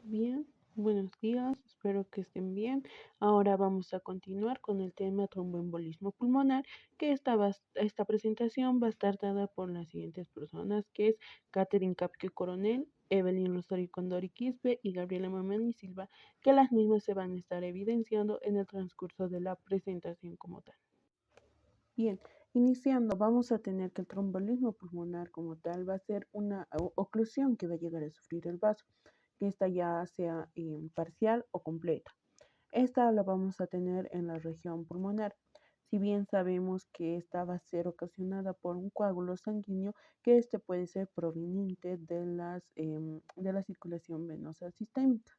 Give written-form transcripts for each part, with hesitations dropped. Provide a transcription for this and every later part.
Bien, buenos días, espero que estén bien. Ahora vamos a continuar con el tema tromboembolismo pulmonar, que esta presentación va a estar dada por las siguientes personas, que es Catherine Capque Coronel, Evelyn Rosario Condori Quispe y Gabriela Mamani Silva, que las mismas se van a estar evidenciando en el transcurso de la presentación como tal. Bien, iniciando, vamos a tener que el trombolismo pulmonar como tal va a ser una oclusión que va a llegar a sufrir el vaso, que esta ya sea parcial o completa. Esta la vamos a tener en la región pulmonar. Si bien sabemos que esta va a ser ocasionada por un coágulo sanguíneo, que este puede ser proveniente de la circulación venosa sistémica.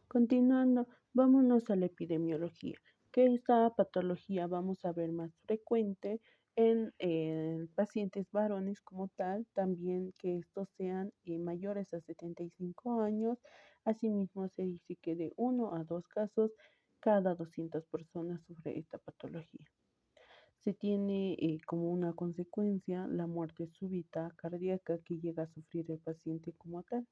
Continuando, vámonos a la epidemiología, que esta patología vamos a ver más frecuente en pacientes varones como tal, también que estos sean mayores a 75 años. Asimismo, se dice que de 1 a 2 casos cada 200 personas sufre esta patología. Se tiene como una consecuencia la muerte súbita cardíaca que llega a sufrir el paciente como tal.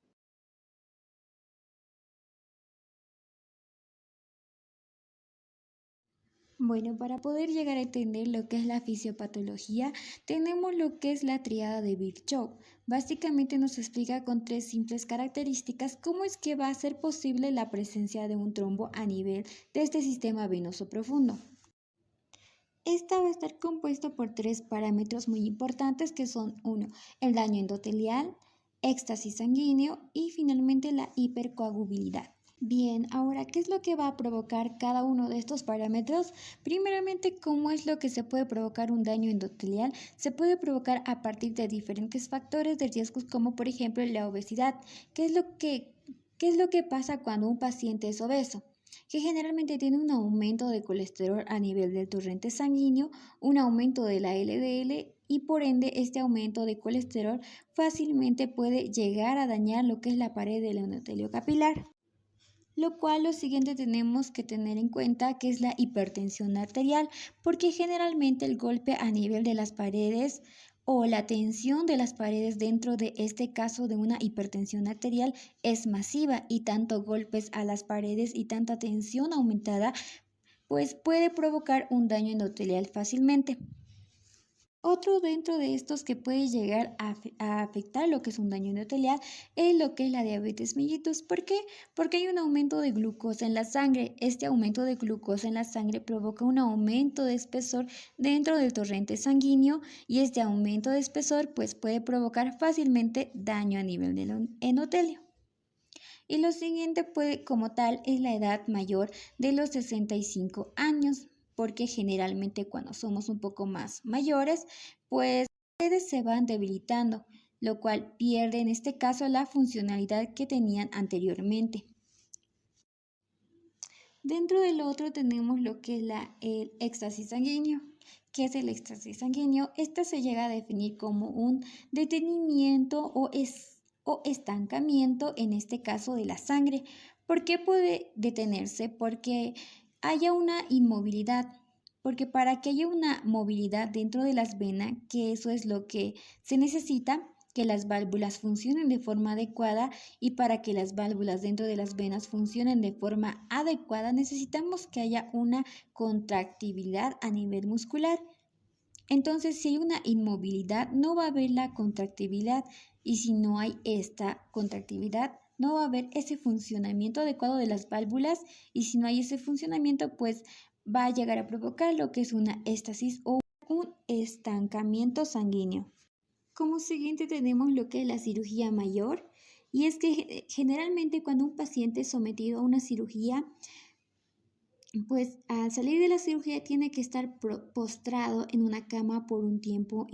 Bueno, para poder llegar a entender lo que es la fisiopatología, tenemos lo que es la triada de Virchow. Básicamente nos explica con tres simples características cómo es que va a ser posible la presencia de un trombo a nivel de este sistema venoso profundo. Esta va a estar compuesto por tres parámetros muy importantes que son uno, el daño endotelial, éxtasis sanguíneo y finalmente la hipercoagulabilidad. Bien, ahora, ¿qué es lo que va a provocar cada uno de estos parámetros? Primeramente, ¿cómo es lo que se puede provocar un daño endotelial? Se puede provocar a partir de diferentes factores de riesgos, como por ejemplo la obesidad. ¿Qué es lo que pasa cuando un paciente es obeso? Que generalmente tiene un aumento de colesterol a nivel del torrente sanguíneo, un aumento de la LDL y por ende este aumento de colesterol fácilmente puede llegar a dañar lo que es la pared del endotelio capilar. Lo cual lo siguiente tenemos que tener en cuenta que es la hipertensión arterial, porque generalmente el golpe a nivel de las paredes o la tensión de las paredes dentro de este caso de una hipertensión arterial es masiva y tanto golpes a las paredes y tanta tensión aumentada pues puede provocar un daño endotelial fácilmente. Otro dentro de estos que puede llegar a afectar lo que es un daño endotelial es lo que es la diabetes mellitus. ¿Por qué? Porque hay un aumento de glucosa en la sangre. Este aumento de glucosa en la sangre provoca un aumento de espesor dentro del torrente sanguíneo y este aumento de espesor pues puede provocar fácilmente daño a nivel del endotelio. Y lo siguiente puede, como tal, es la edad mayor de los 65 años, porque generalmente cuando somos un poco más mayores, pues las redes se van debilitando, lo cual pierde en este caso la funcionalidad que tenían anteriormente. Dentro del otro tenemos lo que es el éxtasis sanguíneo. ¿Qué es el éxtasis sanguíneo? Este se llega a definir como un detenimiento o estancamiento, en este caso de la sangre. ¿Por qué puede detenerse? Porque haya una inmovilidad. Porque para que haya una movilidad dentro de las venas, que eso es lo que se necesita, que las válvulas funcionen de forma adecuada y para que las válvulas dentro de las venas funcionen de forma adecuada necesitamos que haya una contractibilidad a nivel muscular. Entonces, si hay una inmovilidad, no va a haber la contractibilidad y si no hay esta contractibilidad, no va a haber ese funcionamiento adecuado de las válvulas y si no hay ese funcionamiento, pues va a llegar a provocar lo que es una éstasis o un estancamiento sanguíneo. Como siguiente tenemos lo que es la cirugía mayor y es que generalmente cuando un paciente es sometido a una cirugía, pues al salir de la cirugía tiene que estar postrado en una cama por un tiempo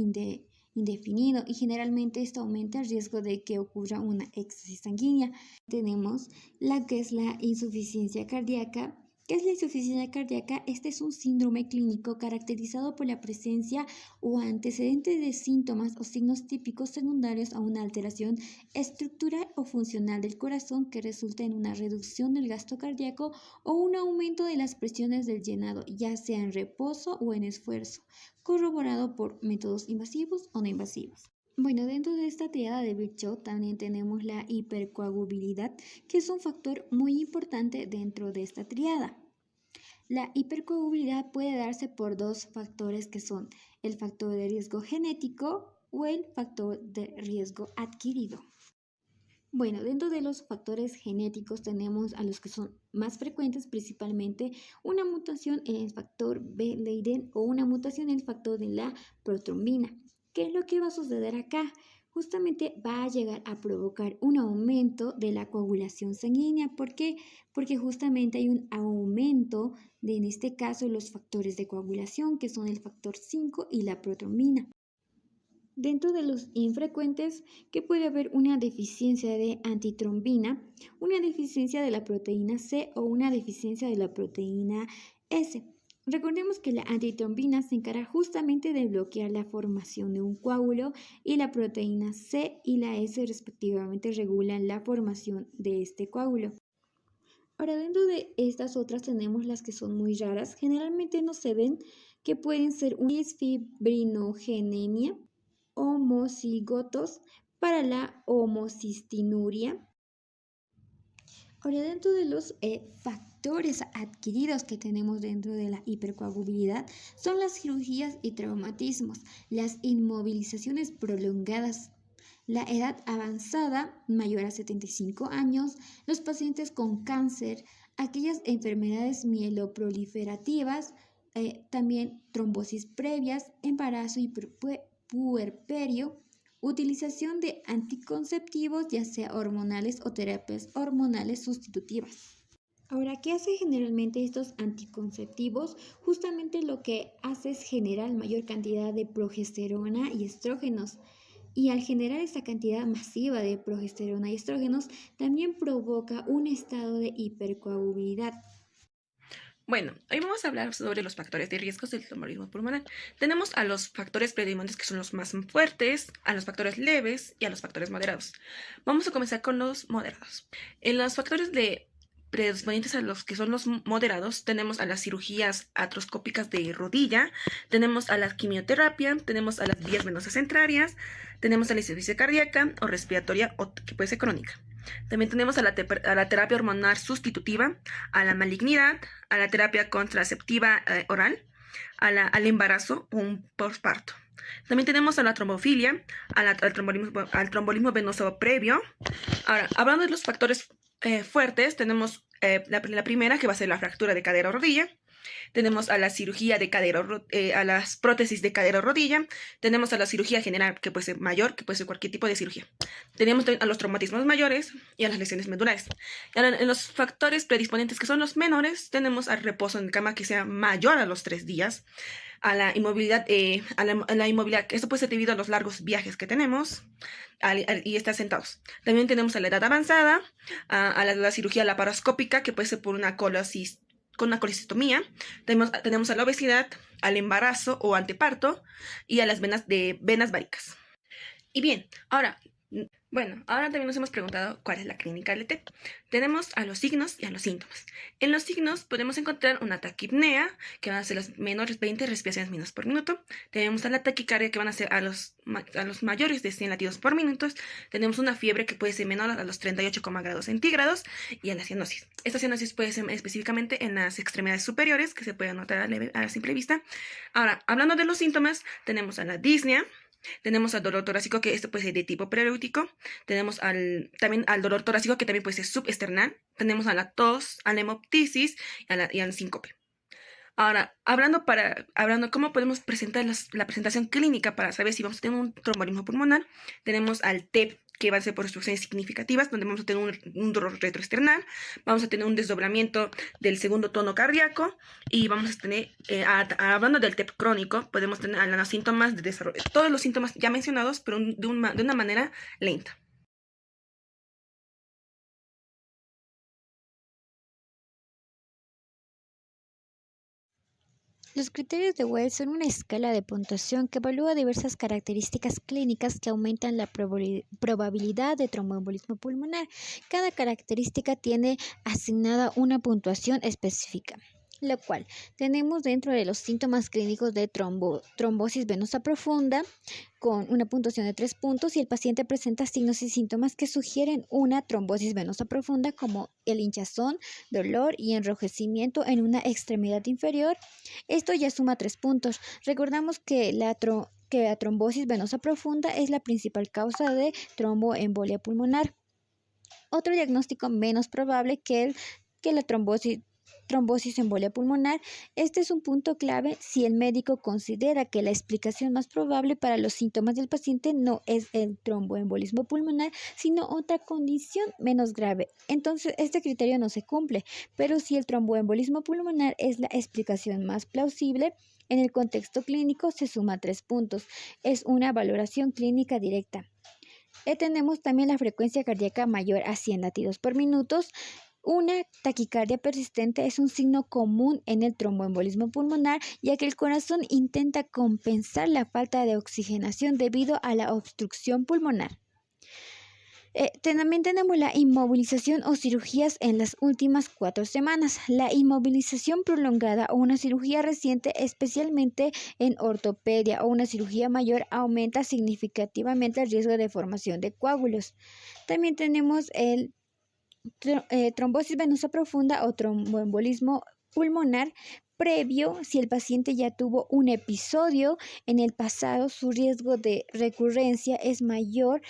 indefinido y generalmente esto aumenta el riesgo de que ocurra una éxtasis sanguínea. Tenemos la que es la insuficiencia cardíaca. ¿Qué es la insuficiencia cardíaca? Este es un síndrome clínico caracterizado por la presencia o antecedentes de síntomas o signos típicos secundarios a una alteración estructural o funcional del corazón que resulta en una reducción del gasto cardíaco o un aumento de las presiones del llenado, ya sea en reposo o en esfuerzo, corroborado por métodos invasivos o no invasivos. Bueno, dentro de esta triada de Virchow también tenemos la hipercoagulabilidad, que es un factor muy importante dentro de esta triada. La hipercoagulabilidad puede darse por dos factores que son el factor de riesgo genético o el factor de riesgo adquirido. Bueno, dentro de los factores genéticos tenemos a los que son más frecuentes, principalmente una mutación en el factor B Leiden o una mutación en el factor de la protrombina. ¿Qué es lo que va a suceder acá? Justamente va a llegar a provocar un aumento de la coagulación sanguínea. ¿Por qué? Porque justamente hay un aumento de, en este caso, los factores de coagulación, que son el factor 5 y la protrombina. Dentro de los infrecuentes, que puede haber una deficiencia de antitrombina, una deficiencia de la proteína C o una deficiencia de la proteína S. Recordemos que la antitrombina se encarga justamente de bloquear la formación de un coágulo y la proteína C y la S respectivamente regulan la formación de este coágulo. Ahora, dentro de estas otras tenemos las que son muy raras. Generalmente no se ven, que pueden ser una disfibrinogenemia, homocigotos para la homocistinuria. Ahora, dentro de los factores adquiridos que tenemos dentro de la hipercoagulabilidad son las cirugías y traumatismos, las inmovilizaciones prolongadas, la edad avanzada mayor a 75 años, los pacientes con cáncer, aquellas enfermedades mieloproliferativas, también trombosis previas, embarazo y puerperio, utilización de anticonceptivos, ya sea hormonales o terapias hormonales sustitutivas. Ahora, ¿qué hace generalmente estos anticonceptivos? Justamente lo que hace es generar mayor cantidad de progesterona y estrógenos. Y al generar esta cantidad masiva de progesterona y estrógenos, también provoca un estado de hipercoagulabilidad. Bueno, hoy vamos a hablar sobre los factores de riesgo del tromboembolismo pulmonar. Tenemos a los factores predisponentes, que son los más fuertes, a los factores leves y a los factores moderados. Vamos a comenzar con los moderados. En los factores predisponentes a los que son los moderados, tenemos a las cirugías artroscópicas de rodilla, tenemos a la quimioterapia, tenemos a las vías venosas centrarias, tenemos a la insuficiencia cardíaca o respiratoria o que puede ser crónica. También tenemos a la terapia hormonal sustitutiva, a la malignidad, a la terapia contraceptiva oral, al embarazo o un postparto. También tenemos a la trombofilia, al trombolismo venoso previo. Ahora, hablando de los factores fuertes, tenemos la primera, que va a ser la fractura de cadera o rodilla. Tenemos a la cirugía de cadera, a las prótesis de cadera o rodilla. Tenemos a la cirugía general, que puede ser mayor, que puede ser cualquier tipo de cirugía. Tenemos a los traumatismos mayores y a las lesiones medulares. En los factores predisponentes, que son los menores, tenemos al reposo en cama que sea mayor a los 3 días, a la inmovilidad, esto puede ser debido a los largos viajes que tenemos y estar sentados. También tenemos a la edad avanzada, a la cirugía laparoscópica, que puede ser por una colosis, con una colestomía. Tenemos a la obesidad, al embarazo o anteparto y a las venas varicas. Y bien, ahora también nos hemos preguntado cuál es la clínica del TEP. Tenemos a los signos y a los síntomas. En los signos podemos encontrar una taquipnea, que van a ser las menores 20 respiraciones menos por minuto. Tenemos a la taquicardia, que van a ser a los mayores de 100 latidos por minuto. Tenemos una fiebre que puede ser menor a los 38 grados centígrados y a la cianosis. Esta cianosis puede ser específicamente en las extremidades superiores, que se puede notar a simple vista. Ahora, hablando de los síntomas, tenemos a la disnea. Tenemos al dolor torácico, que esto puede ser de tipo prelútico. Tenemos también al dolor torácico, que también puede ser subesternal. Tenemos a la tos, a la hemoptisis y al síncope. Ahora, hablando cómo podemos presentar la presentación clínica para saber si vamos a tener un tromboembolismo pulmonar, tenemos al TEP, que va a ser por obstrucciones significativas, donde vamos a tener un dolor retroesternal, vamos a tener un desdoblamiento del segundo tono cardíaco y vamos a tener, hablando del TEP crónico, podemos tener los síntomas de desarrollo, todos los síntomas ya mencionados, pero de una manera lenta. Los criterios de Weill son una escala de puntuación que evalúa diversas características clínicas que aumentan la probabilidad de tromboembolismo pulmonar. Cada característica tiene asignada una puntuación específica. lo cual tenemos dentro de los síntomas clínicos de trombosis venosa profunda con una puntuación de 3 puntos y el paciente presenta signos y síntomas que sugieren una trombosis venosa profunda como el hinchazón, dolor y enrojecimiento en una extremidad inferior. Esto ya suma 3 puntos. Recordamos que la trombosis venosa profunda es la principal causa de tromboembolia pulmonar. Otro diagnóstico menos probable que la trombosis embolia pulmonar. Este es un punto clave si el médico considera que la explicación más probable para los síntomas del paciente no es el tromboembolismo pulmonar, sino otra condición menos grave. Entonces, este criterio no se cumple, pero si el tromboembolismo pulmonar es la explicación más plausible, en el contexto clínico se suma 3 puntos. Es una valoración clínica directa. Tenemos también la frecuencia cardíaca mayor a 100 latidos por minuto. Una taquicardia persistente es un signo común en el tromboembolismo pulmonar, ya que el corazón intenta compensar la falta de oxigenación debido a la obstrucción pulmonar. También tenemos la inmovilización o cirugías en las últimas 4 semanas. La inmovilización prolongada o una cirugía reciente, especialmente en ortopedia o una cirugía mayor, aumenta significativamente el riesgo de formación de coágulos. También tenemos el trombosis venosa profunda o tromboembolismo pulmonar previo. Si el paciente ya tuvo un episodio en el pasado, su riesgo de recurrencia es mayor,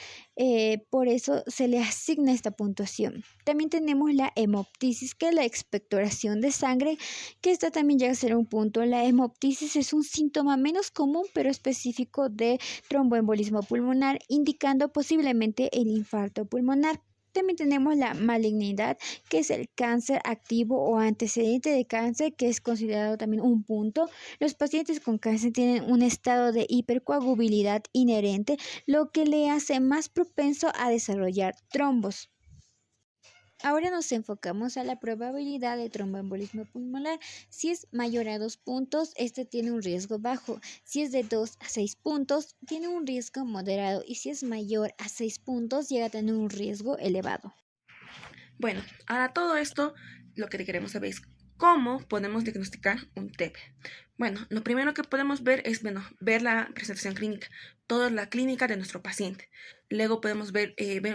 por eso se le asigna esta puntuación. También tenemos la hemoptisis, que es la expectoración de sangre, que esta también llega a ser un punto. La hemoptisis es un síntoma menos común pero específico de tromboembolismo pulmonar, indicando posiblemente el infarto pulmonar. También tenemos la malignidad, que es el cáncer activo o antecedente de cáncer, que es considerado también un punto. Los pacientes con cáncer tienen un estado de hipercoagulabilidad inherente, lo que le hace más propenso a desarrollar trombos. Ahora nos enfocamos a la probabilidad de tromboembolismo pulmonar. Si es mayor a 2 puntos, este tiene un riesgo bajo. Si es de 2 a 6 puntos, tiene un riesgo moderado. Y si es mayor a 6 puntos, llega a tener un riesgo elevado. Bueno, ahora todo esto, lo que queremos saber es cómo podemos diagnosticar un TEP. Bueno, lo primero que podemos ver es, ver la presentación clínica, toda la clínica de nuestro paciente. Luego podemos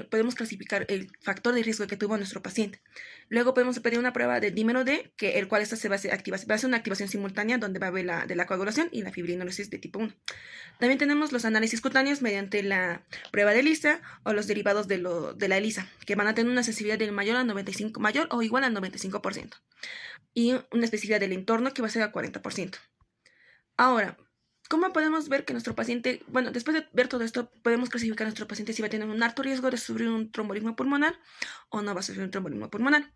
podemos clasificar el factor de riesgo que tuvo nuestro paciente. Luego podemos pedir una prueba de dímero D, que el cual esta va a ser una activación simultánea donde va a ver la de la coagulación y la fibrinólisis de tipo 1. También tenemos los análisis cutáneos mediante la prueba de ELISA o los derivados de la ELISA, que van a tener una sensibilidad del mayor o igual al 95%. Y una especificidad del entorno que va a ser al 40%. Ahora, ¿cómo podemos ver que nuestro paciente, después de ver todo esto, podemos clasificar a nuestro paciente si va a tener un alto riesgo de sufrir un trombolismo pulmonar o no va a sufrir un trombolismo pulmonar?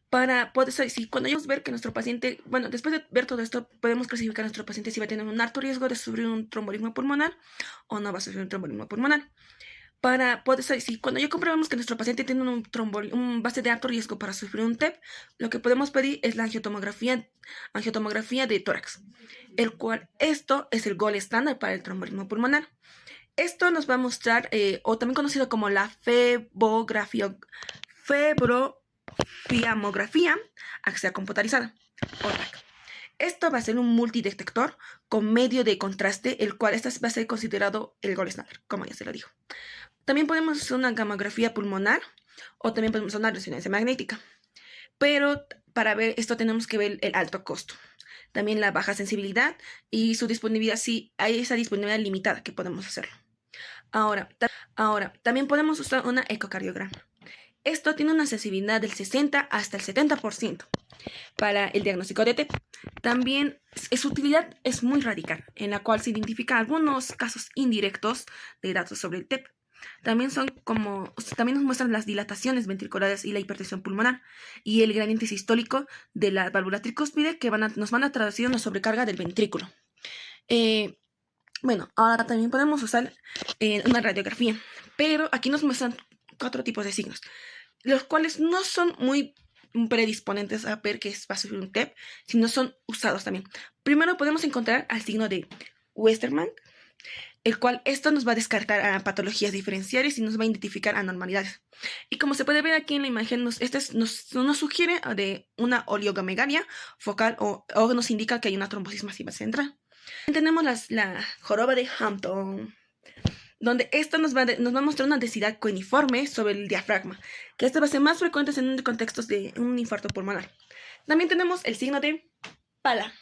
Para poder saber si cuando ellos ver que nuestro paciente, después de ver todo esto, podemos clasificar a nuestro paciente si va a tener un alto riesgo de sufrir un trombolismo pulmonar o no va a sufrir un trombolismo pulmonar. Para poder saber si cuando ya comprobamos que nuestro paciente tiene un base de alto riesgo para sufrir un TEP, lo que podemos pedir es la angiotomografía de tórax, el cual esto es el gold estándar para el trombolismo pulmonar. Esto nos va a mostrar, o también conocido como la febrofiamografía axial computarizada, o TAC. Esto va a ser un multidetector con medio de contraste, el cual va a ser considerado el gold estándar, como ya se lo dijo. También podemos hacer una gamografía pulmonar o también podemos hacer una resonancia magnética. Pero para ver esto tenemos que ver el alto costo. También la baja sensibilidad y su disponibilidad, sí hay esa disponibilidad limitada que podemos hacerlo. Ahora, también podemos usar una ecocardiograma. Esto tiene una sensibilidad del 60 hasta el 70% para el diagnóstico de TEP. También su utilidad es muy radical, en la cual se identifican algunos casos indirectos de datos sobre el TEP. También nos muestran las dilataciones ventriculares y la hipertensión pulmonar y el gradiente sistólico de la válvula tricúspide que nos van a traducir una sobrecarga del ventrículo. Ahora también podemos usar una radiografía, pero aquí nos muestran 4 tipos de signos, los cuales no son muy predisponentes a ver que va a sufrir un TEP, sino son usados también. Primero podemos encontrar al signo de Westermann, el cual esto nos va a descartar a patologías diferenciales y nos va a identificar anormalidades. Y como se puede ver aquí en la imagen, nos sugiere de una oligomegalia focal o nos indica que hay una trombosis masiva central. Tenemos la joroba de Hampton, donde esto nos va a mostrar una densidad coiniforme sobre el diafragma, que esto va a ser más frecuente en contextos de un infarto pulmonar. También tenemos el signo de Pala.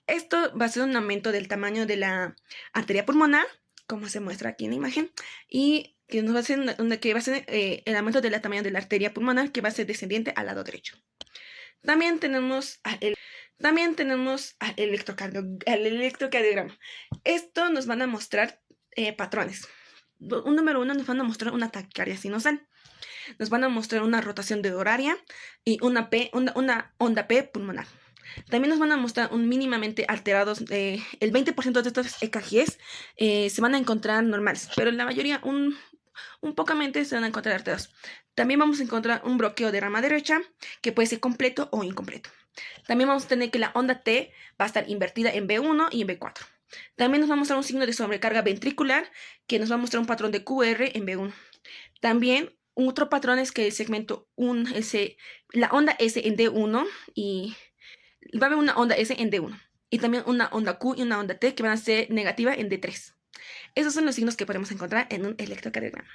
Esto va a ser un aumento del tamaño de la arteria pulmonar, como se muestra aquí en la imagen, y que va a ser el aumento del tamaño de la arteria pulmonar, que va a ser descendiente al lado derecho. También tenemos el electrocardiograma. Esto nos van a mostrar patrones. Número uno, nos van a mostrar una taquicardia sinusal. Nos van a mostrar una rotación de horaria y una onda P pulmonar. También nos van a mostrar mínimamente alterados. El 20% de estos EKGs se van a encontrar normales, pero la mayoría, un pocamente, se van a encontrar alterados. También vamos a encontrar un bloqueo de rama derecha, que puede ser completo o incompleto. También vamos a tener que la onda T va a estar invertida en B1 y en B4. También nos va a mostrar un signo de sobrecarga ventricular, que nos va a mostrar un patrón de QR en B1. También otro patrón es que el segmento la onda S en D1, y va a haber una onda S en D1. Y también una onda Q y una onda T que van a ser negativa en D3. Esos son los signos que podemos encontrar en un electrocardiograma.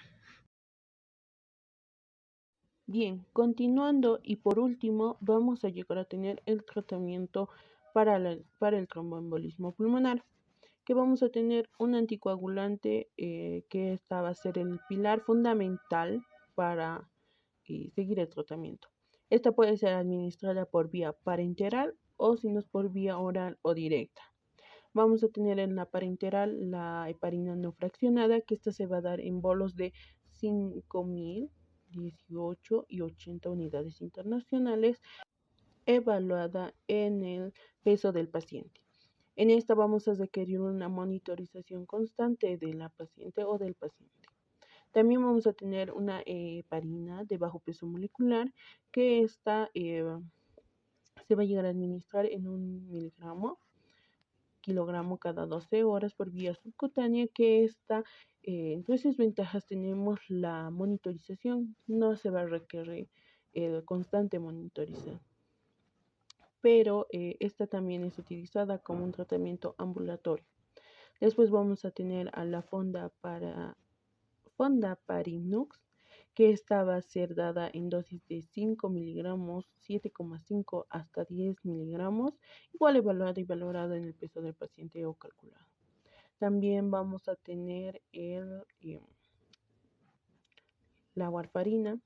Bien, continuando y por último vamos a llegar a tener el tratamiento para el tromboembolismo pulmonar, que vamos a tener un anticoagulante que esta va a ser el pilar fundamental para seguir el tratamiento. Esta puede ser administrada por vía parenteral o si no es por vía oral o directa. Vamos a tener en la parenteral la heparina no fraccionada, que esta se va a dar en bolos de 5.000, 18 y 80 unidades internacionales, evaluada en el peso del paciente. En esta vamos a requerir una monitorización constante de la paciente o del paciente. También vamos a tener una heparina de bajo peso molecular, que esta se va a llegar a administrar en 1 kilogramo cada 12 horas por vía subcutánea, que esta, entre sus ventajas tenemos la monitorización, no se va a requerir constante monitorización, pero esta también es utilizada como un tratamiento ambulatorio. Después vamos a tener a la fondaparinux, que esta va a ser dada en dosis de 5 miligramos, 7,5 hasta 10 miligramos, igual evaluada y valorada en el peso del paciente o calculado. También vamos a tener la warfarina,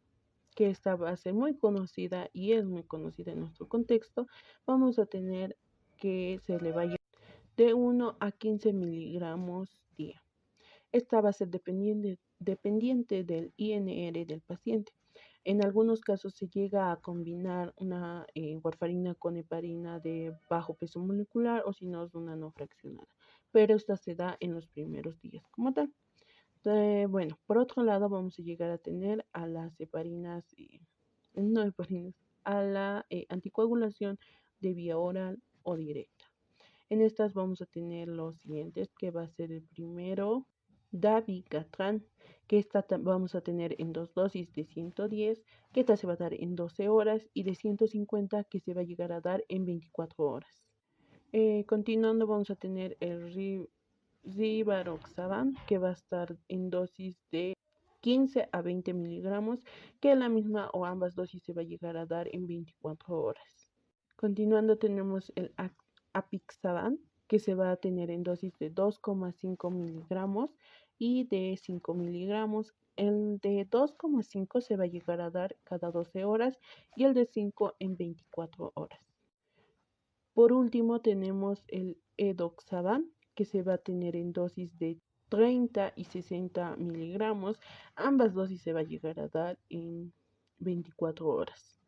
que esta va a ser muy conocida y es muy conocida en nuestro contexto. Vamos a tener que se le vaya de 1 a 15 miligramos día. Esta va a ser dependiente del INR del paciente. En algunos casos se llega a combinar una warfarina con heparina de bajo peso molecular o si no es una no fraccionada, pero esta se da en los primeros días como tal. Bueno, por otro lado vamos a llegar a tener a las heparinas, no heparinas, a la anticoagulación de vía oral o directa. En estas vamos a tener los siguientes, que va a ser el primero, dabigatran, que esta vamos a tener en 2 dosis de 110, que esta se va a dar en 12 horas, y de 150, que se va a llegar a dar en 24 horas. Continuando vamos a tener el rivaroxaban, que va a estar en dosis de 15 a 20 miligramos, que la misma o ambas dosis se va a llegar a dar en 24 horas. Continuando tenemos el apixaban, que se va a tener en dosis de 2,5 miligramos y de 5 miligramos. El de 2,5 se va a llegar a dar cada 12 horas y el de 5 en 24 horas. Por último tenemos el edoxaban, que se va a tener en dosis de 30 y 60 miligramos. Ambas dosis se va a llegar a dar en 24 horas.